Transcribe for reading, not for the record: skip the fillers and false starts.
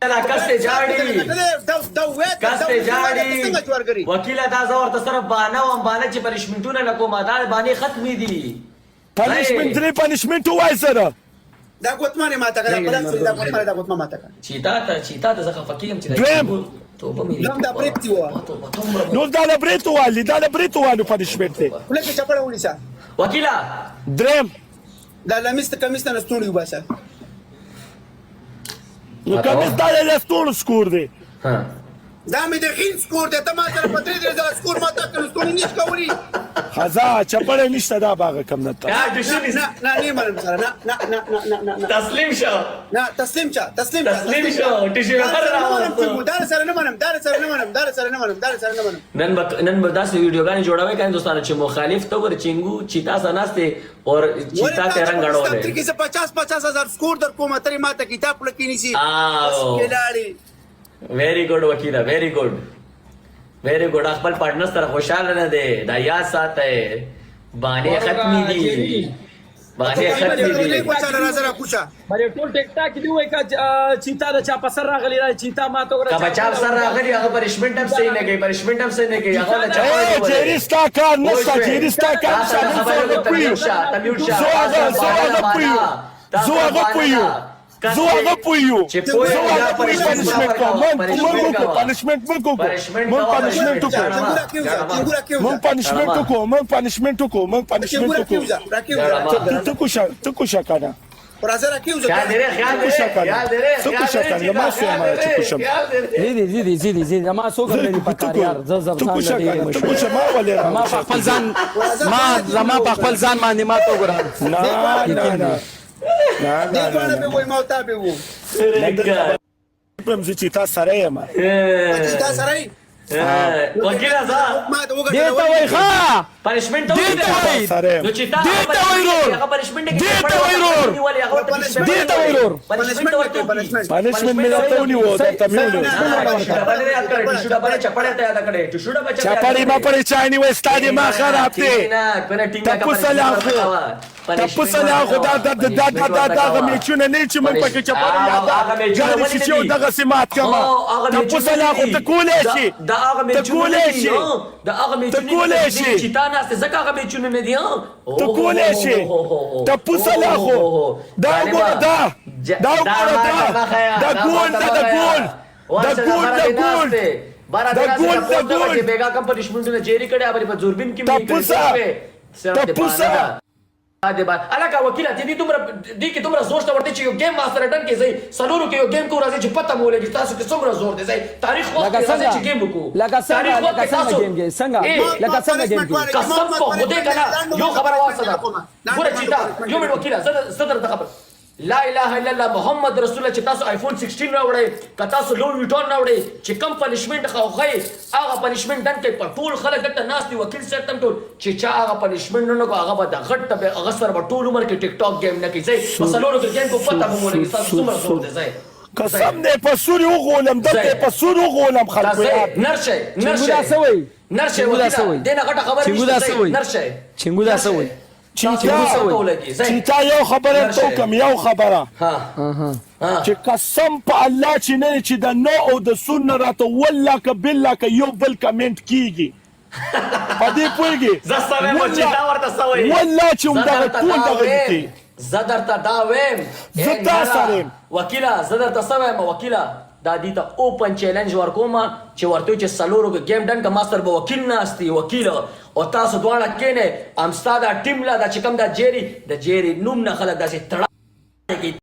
کسته جاړي وکیله دا زه ورته صرف بانه وم بانه چې پنشمنټونه نه کومه دا بانې ختمې دي پنشمنت درې پنشمنت ووایه سره دا ګوتمانې ماته کړه دا ګوتمه ماته کړه چیتا ته زه خفه کېږم چې دویم توبه مې دا پرېپتي وه نو دا د بریتو والي دا د بریتو والو پنشمنت دی خوله کې چپړه ونیسه وکیله دریم دا لمیس ته کمیس ته نه ستوڼي وباسه نو کمیس دا د لستوڼو سکور دی دا مې د خین سکور دی ته ما سره په 3 ځله سکور ماته کړ ستوڼي نشي کولی خزا چپړه نشته دا باغه کم نه تا نه نه منم سره نه تسلیم شو نه تسلیم شو شو ټیشو پر راوړم دا سره نه منم نن به داسې ویډیوګانې جوړوي کاین دوستانو چې مخالف تو ور چنګو چیتا سناسته اور چیتا ته رنگ غړولې تر کې 50,000 سکور در کومه ترې ماته کتاب لکې نشي کلاړي ویری ګډ وکیلا ویری ګډ خپل پارټنر سره خوشاله نه دی دا یاد ساته باندې ختمي دي خوشاله راځه کوچا مری ټول ټیک ټاک دی وای کا چیتا د چا په سر راغلی را چیتا ما ته ورته کا بچا سر راغلی هغه پنشمنت هم صحیح نه کوي هغه لا چا جیریستا کار نشته جیریستا کار زوغه پویو پنشمنت تو کوشا کنه راځه راکیو خیال دې ما سوما چې کوشم زیدي ما سوګر لري پکار یار تو کوشا ما ولې ما خپل ځان ما خپل ځان باندې ما تو ګران نه دې باندې به وای ما ته به وو پرم چې تاسو سره یم تاسو سره وکیلا زه ما ته وګورم دیتا وای ښا پنشمنت دیتا وای نو چې تا دیتا وای رور پنشمنت ملته ونیو دا تمیونو چپړی ما پرې چایني و استاد ما خراب دی تاسو سلام خدا دا میچونه نه چې من پکې چپړی یاد چې یو دغه سمات کما تاسو سلام خو ته کولې شي دا هغه میچونه چې تا نه ځکه هغه میچونه نه دي ته کولې شي تاسو سلام خو دا وګوره دا ګول بیگا کم پنشمنټونه جری کړي ابري په زوربین کې الکه وکیله دې دومره زور شته ورته چې یو گیم ماستر ډن کې ځي سلورو کې یو گیم کو راځي چې پته مولږي تاسو کې څومره زور دی ځي تاریخ وخت راځي چې گیم وکړو لکه څنګه گیم کې قسم په خدای کنه یو خبره واسطه ګوره چې دا یو منټ وکیله صدر ته خبر لا اله الا الله محمد رسول الله چې تاسو آیفون 16 راوړی که تاسو لوی ویټون راوړی چې کم پنشمنت خوغی هغه پنشمنت دن کې په ټول خلک ته ناس دی وکیل سره تم ټول چې چا هغه پنشمنت نه کو هغه به د غټ ته هغه سره په ټول عمر کې ټیک ټاک گیم نه کوي مسلونو کې گیم کو پته مو لګي تاسو څومره زور دی ځای قسم دې په سوري وغولم دته په سوري وغولم خلکو یاد نرشه دینه غټه خبره نرشه چنګو دا سوي چیتا یو خبره توکم یو خبره چې قسم په الله چې نه چې د نو او د سن راته والله ک بالله ک یو بل کمنټ کیږي پدې پويږي زستره مو چې دا ورته سوي والله چې دا ټول دغه دي زدرته دا ویم زتا سره وکیلا زدرته سوي ما وکیلا دا دي ته اوپن چیلنج ورکوما چې ورته چې سلورو کې گیم ډن کا ماستر به وکیل ناشتي وکیل او تاسو دواړه کینه امستادا ټیم لا دا چې کوم دا جيري نوم نه خلک داسې تړه